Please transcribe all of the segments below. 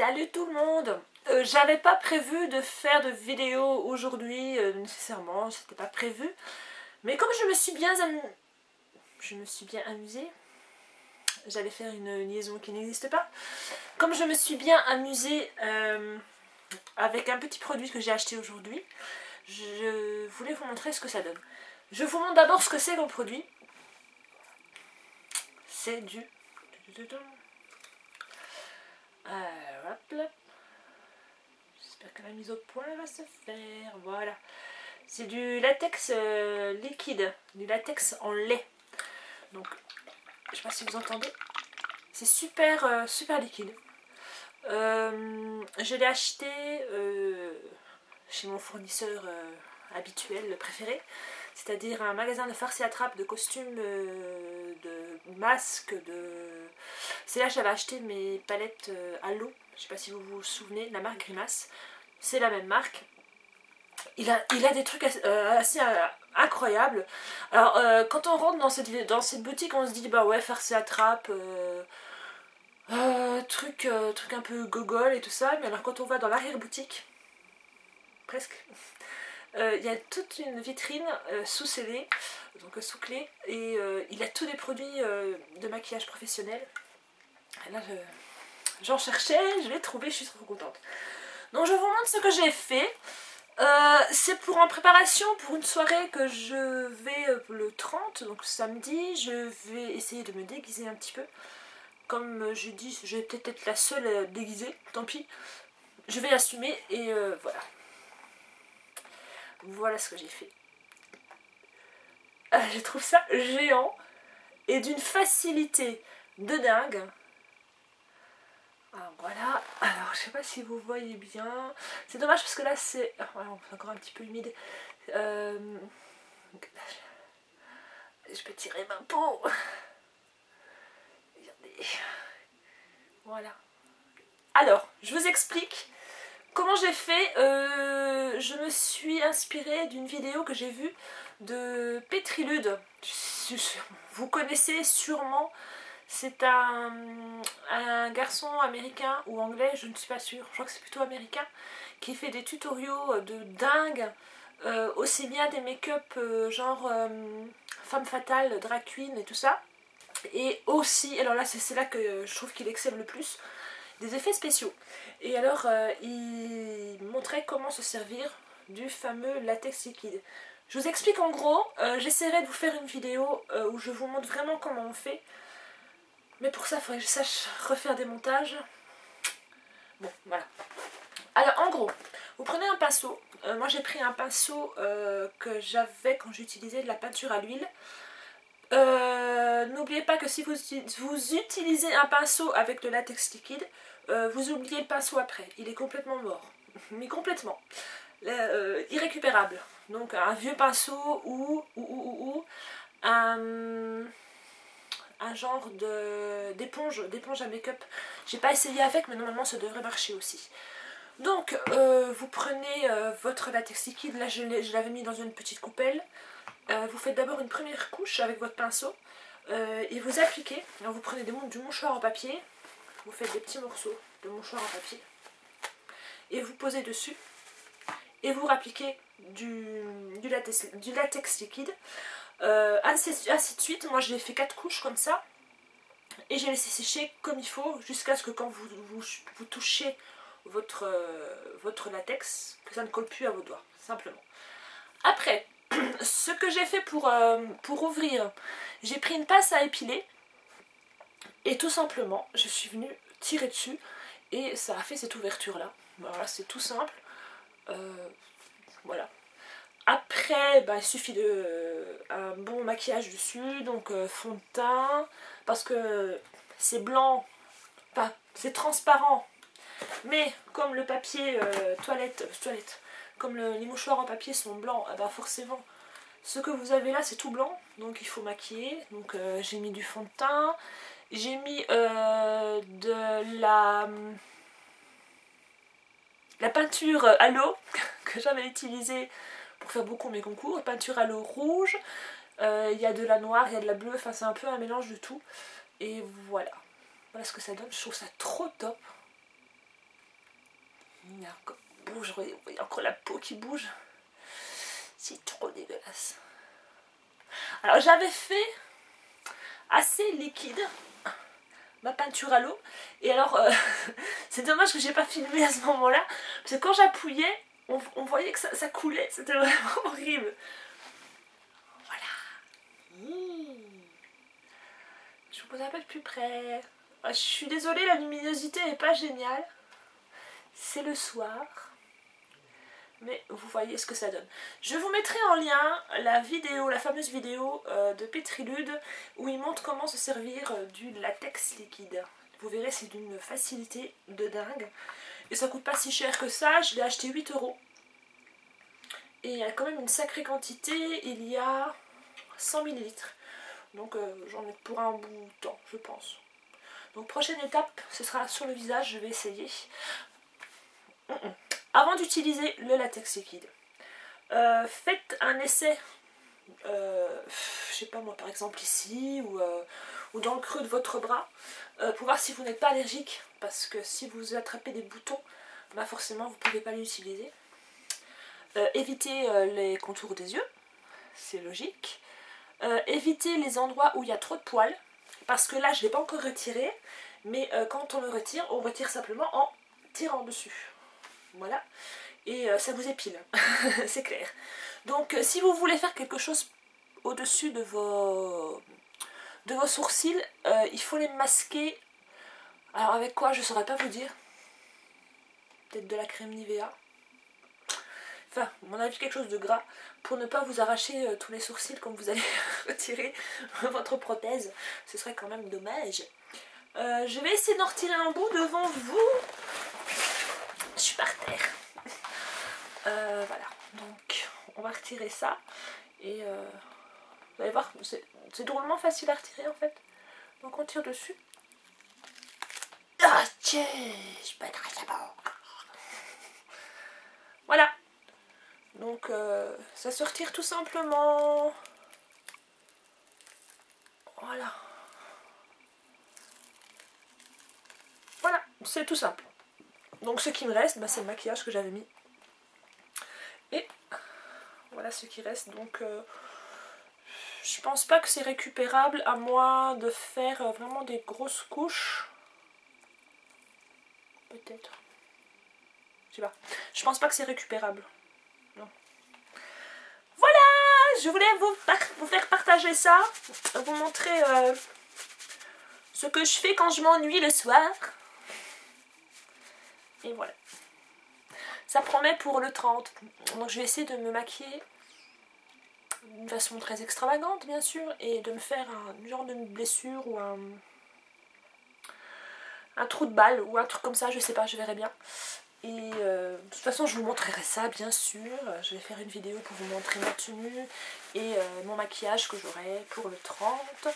Salut tout le monde. J'avais pas prévu de faire de vidéo aujourd'hui nécessairement, c'était pas prévu. Mais comme je me suis bien amusée, j'allais faire une liaison qui n'existe pas. Comme je me suis bien amusée avec un petit produit que j'ai acheté aujourd'hui, je voulais vous montrer ce que ça donne. Je vous montre d'abord ce que c'est comme produit. C'est du... hop là. J'espère que la mise au point va se faire. Voilà. C'est du latex liquide, du latex en lait. Donc, je sais pas si vous entendez. C'est super, super liquide. Je l'ai acheté chez mon fournisseur habituel, préféré. C'est-à-dire un magasin de farce et attrape, de costumes, de masques, C'est là que j'avais acheté mes palettes à l'eau. Je sais pas si vous vous souvenez, la marque Grimace. C'est la même marque. Il a des trucs assez incroyables. Alors, quand on rentre dans cette boutique, on se dit, bah ouais, farce et attrape, truc un peu gogol et tout ça. Mais alors, quand on va dans l'arrière-boutique, presque, il y a toute une vitrine sous scellée, donc sous clé, et il a tous des produits de maquillage professionnel. Et là, j'en cherchais, je l'ai trouvé, je suis trop contente. Donc je vous montre ce que j'ai fait. C'est en préparation pour une soirée que je vais le 30, donc samedi. Je vais essayer de me déguiser un petit peu. Comme je dis, je vais peut-être être la seule déguisée, tant pis. Je vais assumer et voilà. Voilà ce que j'ai fait. Je trouve ça géant et d'une facilité de dingue. Alors voilà, alors je sais pas si vous voyez bien, c'est dommage parce que là c'est encore un petit peu humide. Je peux tirer ma peau. Regardez. Voilà. Alors, je vous explique comment j'ai fait. Je me suis inspirée d'une vidéo que j'ai vue de Petrilude. Vous connaissez sûrement. C'est un garçon américain ou anglais, je ne suis pas sûre, je crois que c'est plutôt américain, qui fait des tutoriaux de dingue, aussi bien des make-up genre femme fatale, drag queen et tout ça, et aussi, alors là c'est là que je trouve qu'il excelle le plus, des effets spéciaux. Et alors il montrait comment se servir du fameux latex liquide. Je vous explique en gros, j'essaierai de vous faire une vidéo où je vous montre vraiment comment on fait. Mais pour ça, il faudrait que je sache refaire des montages. Bon, voilà. Alors, en gros, vous prenez un pinceau. Moi, j'ai pris un pinceau que j'avais quand j'utilisais de la peinture à l'huile. N'oubliez pas que si vous utilisez un pinceau avec de latex liquide, vous oubliez le pinceau après. Il est complètement mort. Mais complètement. Irrécupérable. Donc, un vieux pinceau ou un genre d'éponge à make-up. J'ai pas essayé avec, mais normalement ça devrait marcher aussi. Donc vous prenez votre latex liquide, là je l'avais mis dans une petite coupelle. Vous faites d'abord une première couche avec votre pinceau et vous appliquez. Alors vous prenez du mouchoir en papier, vous faites des petits morceaux de mouchoir en papier et vous posez dessus et vous appliquez du latex liquide. Ainsi de suite, moi j'ai fait 4 couches comme ça et j'ai laissé sécher comme il faut jusqu'à ce que quand vous touchez votre latex, que ça ne colle plus à vos doigts, simplement. Après, ce que j'ai fait pour ouvrir, j'ai pris une pince à épiler et tout simplement je suis venue tirer dessus et ça a fait cette ouverture là. Voilà, c'est tout simple. Voilà. Après, bah, il suffit un bon maquillage dessus, donc fond de teint, parce que c'est blanc, c'est transparent, mais comme le papier toilette, comme les mouchoirs en papier sont blancs, bah forcément, ce que vous avez là c'est tout blanc, donc il faut maquiller. Donc j'ai mis du fond de teint, j'ai mis de la peinture à l'eau que j'avais utilisée pour faire beaucoup mes concours, peinture à l'eau rouge, il y a de la noire, il y a de la bleue, enfin c'est un peu un mélange de tout. Et voilà, voilà ce que ça donne, je trouve ça trop top. encore bouge, vous voyez encore la peau qui bouge. C'est trop dégueulasse. Alors j'avais fait assez liquide ma peinture à l'eau. Et alors, c'est dommage que j'ai pas filmé à ce moment-là. Parce que quand j'appuyais, on voyait que ça coulait. C'était vraiment horrible. Voilà. Je vous pose un peu de plus près. Je suis désolée, la luminosité n'est pas géniale. C'est le soir. Mais vous voyez ce que ça donne. Je vous mettrai en lien la vidéo, la fameuse vidéo de Petrilude où il montre comment se servir du latex liquide. Vous verrez, c'est d'une facilité de dingue. Et ça coûte pas si cher que ça, je l'ai acheté 8 €. Et il y a quand même une sacrée quantité, il y a 100 ml. Donc j'en ai pour un bout de temps, je pense. Donc prochaine étape, ce sera sur le visage, je vais essayer. Avant d'utiliser le latex liquide, faites un essai, je sais pas moi, par exemple ici ou dans le creux de votre bras, pour voir si vous n'êtes pas allergique, parce que si vous attrapez des boutons, bah forcément vous ne pouvez pas l'utiliser. Évitez les contours des yeux, c'est logique. Évitez les endroits où il y a trop de poils, parce que là je ne l'ai pas encore retiré, mais quand on le retire simplement en tirant dessus. Voilà, et ça vous épile, c'est clair. Donc si vous voulez faire quelque chose au-dessus de vos sourcils, il faut les masquer. Alors avec quoi, je ne saurais pas vous dire. Peut-être de la crème Nivea. Enfin, à mon avis, quelque chose de gras, pour ne pas vous arracher tous les sourcils quand vous allez retirer votre prothèse. Ce serait quand même dommage. Je vais essayer d'en retirer un bout devant vous. Je suis par terre. Voilà, donc on va retirer ça. Et vous allez voir, c'est drôlement facile à retirer en fait. Donc on tire dessus. Ah tiens, je peux être voilà. Donc ça se retire tout simplement. Voilà. Voilà, c'est tout simple. Donc ce qui me reste, bah, c'est le maquillage que j'avais mis. Et voilà ce qui reste. Donc je pense pas que c'est récupérable à moins de faire vraiment des grosses couches. Peut-être. Je sais pas. Je pense pas que c'est récupérable. Non. Voilà, je voulais vous faire partager ça. Vous montrer ce que je fais quand je m'ennuie le soir. Et voilà. Ça promet pour le 30. Donc je vais essayer de me maquiller d'une façon très extravagante bien sûr. Et de me faire un genre de blessure ou un trou de balle ou un truc comme ça. Je sais pas, je verrai bien. Et de toute façon je vous montrerai ça bien sûr. Je vais faire une vidéo pour vous montrer ma tenue et mon maquillage que j'aurai pour le 30.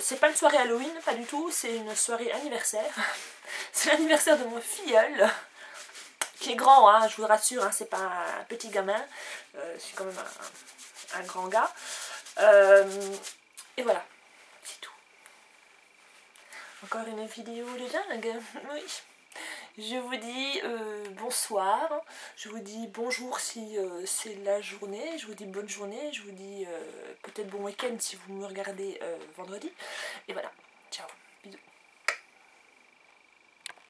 C'est pas une soirée Halloween, pas du tout. C'est une soirée anniversaire. C'est l'anniversaire de mon filleul. Qui est grand, hein, je vous rassure, hein, c'est pas un petit gamin, c'est quand même un grand gars. Et voilà, c'est tout. Encore une vidéo de dingue, oui. Je vous dis bonsoir, je vous dis bonjour si c'est la journée, je vous dis bonne journée, je vous dis peut-être bon week-end si vous me regardez vendredi. Et voilà, ciao.